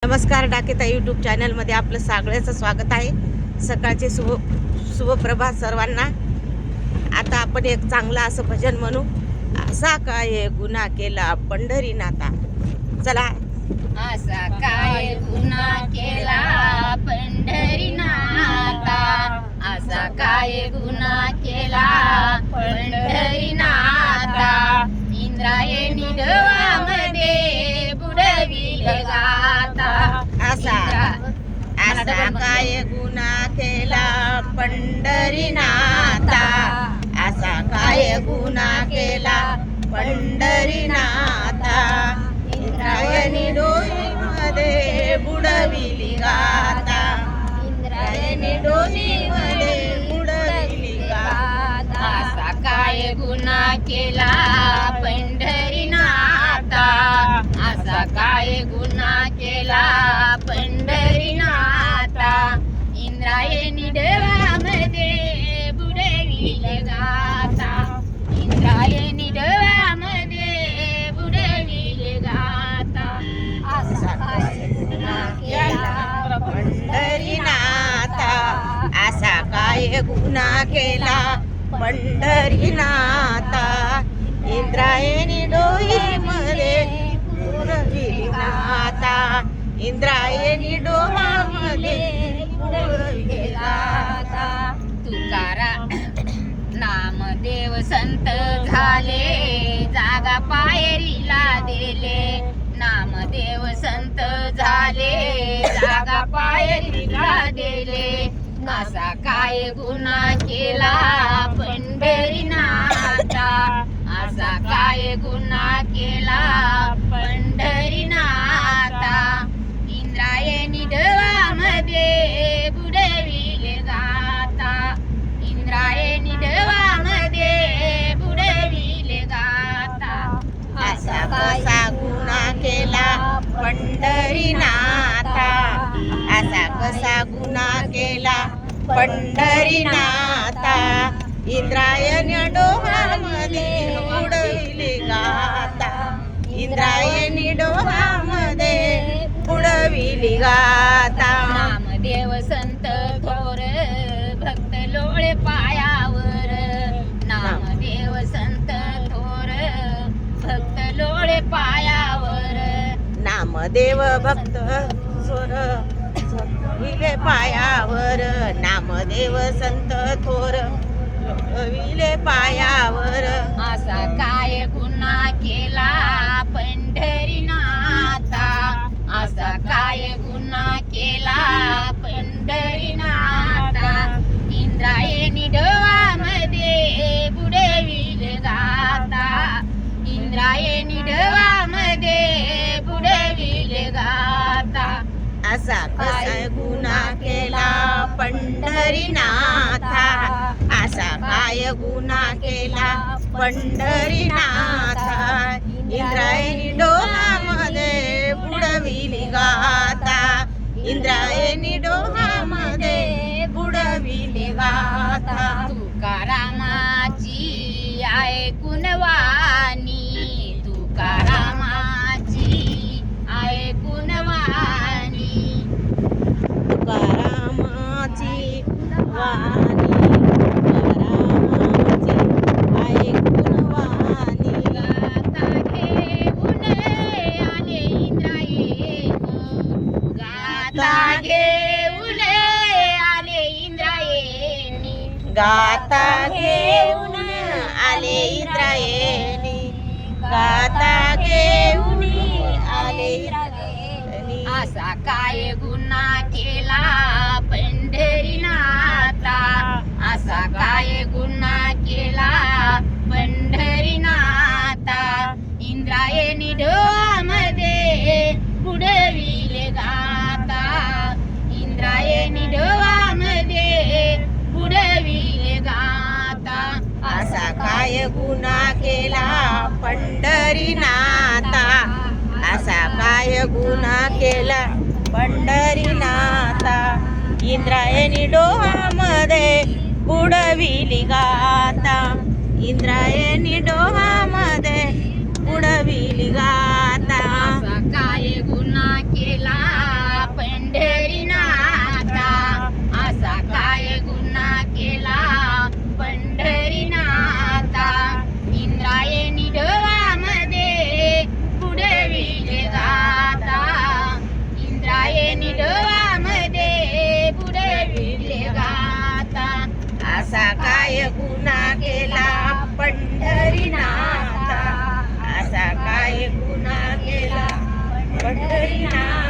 नमस्कार, डाकेता यूट्यूब चॅनलमध्ये आपलं सगळ्याचं स्वागत आहे. सकाळचे शुभप्रभात सर्वांना. आता आपण एक चांगलं असं भजन म्हणू. असा काय गुन्हा केला पंढरीनाथा. चला. असा काय गुन्हा केला पंढरीनाथा, असा काय गुन्हा केला पंढरीनाथा. इंद्रायणी डोळ्यामध्ये बुडविल गाता. असा काय गुन्हा केला पंढरीनाथा, असा काय गुन्हा केला पंढरीनाथा. इंद्रायणी डोळीमध्ये बुडविली गाता, इंद्रायणी डोळीमध्ये बुडविली गाता. असा काय गुन्हा केला पंढरीनाथा, असा काय गुन्हा केला पंढरीनाथा. इंद्रायणी डोळ्यामध्ये बुडविल गाता, इंद्रायणी डोळ्यामध्ये बुडविल गाता. असा काय गुन्हा केला पंढरीनाथा, असा काय गुन्हा केला पंढरीनाथा. इंद्रायणी डोळीमध्ये बुडविली गाता, इंद्रायणी डोळ्यामध्ये बुडविली गाता. तुकाराम नामदेव संत झाले, जागा पायरीला दिले. नामदेव संत झाले, जागा पायरीला दिले. असा काय गुन्हा केला पंढरीनाथा, असा काय गुन्हा केला पंढरीनाथा. इंद्रायणी डोळ्यामध्ये बुडविल गाता, इंद्रायणी डोळ्यामध्ये बुडविल गाता. असा कसा गुन्हा केला पंढरीनाथा, असा कसा गुन्हा केला पंढरीनाथा. इंद्रायणी डोळ्यामध्ये बुडविली गाता, इंद्रायणी डोळ्यामध्ये बुडविली गाता. नामदेव संत थोर भक्त लोळे पायावर, नामदेव संत थोर भक्त लोळे पायावर. नामदेव भक्त सोर विले पायावर, नामदेव संत थोर विले पायावर. असा काय गुन्हा केला पंढरीनाथा, असा काय गुन्हा केला पंढरीनाथा. इंद्रायणी डोळ्यामध्ये बुडविल गाता, इंद्रायणी डोळ्यामध्ये बुडविल गाता. असा कसा गुन्हा केला पंढरीनाथा, असा काय गुन्हा केला पंढरीनाथा. इंद्रायणी डोळ्यामध्ये बुडविली गाता, इंद्रायणी डोळ्यामध्ये बुडविली गाता. तुकारामाची ऐकून वाणी, तुकारामाची ऐकून वाणी. तुकारामाची वाणी, तुकारामाची ऐकून वाणी. गाता घेऊन आले इंद्रायणी, गाता घेऊन आले इंद्रायणी. गाता घेऊन आले इंद्रायणी, गाता घेऊन आले इंद्रायणी. असा काय गुन्हा केला पंढरीनाथा, असा काय गुन्हा केला पंढरीनाथा. इंद्रायणी डोळ्यामध्ये बुडविल गाता, इंद्रायणी डोळ्यामध्ये बुडविल गाता. असा काय गुन्हा केला पंढरीनाथा, असा काय गुन्हा केला पंढरीनाथा. इंद्रायणी डोळ्यामध्ये बुडविली गाता, इंद्रायणी डोळ्यामध्ये बुडविली गाता. असा काय गुन्हा केला पंढरीनाथ